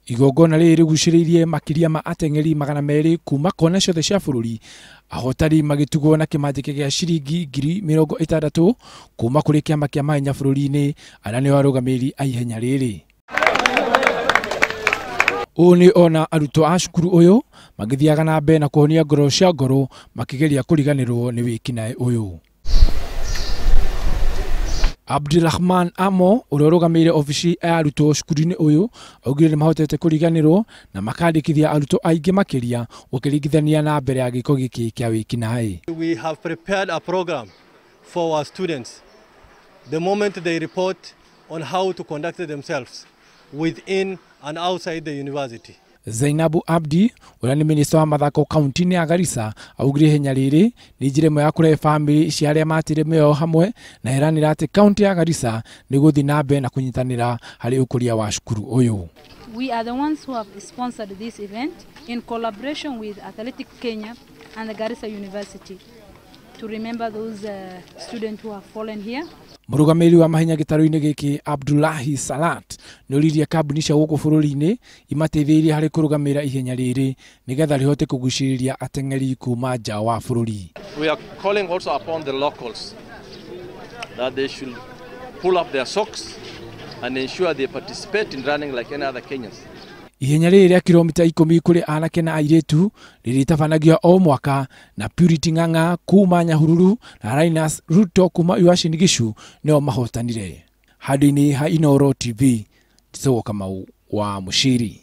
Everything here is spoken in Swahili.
igongona riri guciririe makiria ma ateng'eri 200 kuma kona ciothe cia bururi ahotari magitugwo na kimanjike gia ciringi 60,000 kuma kuri kiama kia mahenya bururi-ini aria ni arugamiri a ihenya riri. Oni ona aruto a cukuru uyu magithiaga na mbere na kuhonia ngoro cia ngoro makigeria kuriganirwo ni wikinae uyu. Abdulrahman Amo urugamire ofici ya aruto cukuru-ini uyu augire ni mahotete kuriganirwo na makandikithia aruto aingi makiria ukiringithania na mbere ya giko giki kia wikinae. We have prepared a program for our students the moment they report on how to conduct themselves within and outside the university. Zainabu Abdi, uria ni minister wa mathako kaunti-ini ya Garissa, augire henya riri ni njira imwe ya kurehe family cia aria mateire mioyo hamwe na heranira ati kaunti ya Garissa ni guthi na mbere na kunyitanira hari ukuria wa cukuru uyu. We are the ones who have sponsored this event in collaboration with Athletic Kenya and the Garrisa University to remember those students who have fallen here. Murugamiri wa mahenya gitaru-ini giki Abdullahi Salat ni uririe kambuni cia guku bururi-ini imateithirie hari kurugamira ihenya riri nigetha rihote kuguciriria ateng'eri kuma nja wa bururi. We are calling also upon the locals that they should pull up their socks and ensure they participate in running like any other Kenyans. Ihenya riri ria kilomita 10 kuri anake na airetu riritabanagio o mwaka na Purity Ng'ang'a kuma Nyahururu na Linus Ruto kuma Uasin Gishu nio mahotanire. Hadi-ini ha Inooro TV Tsogo Kamau wa Mushiri.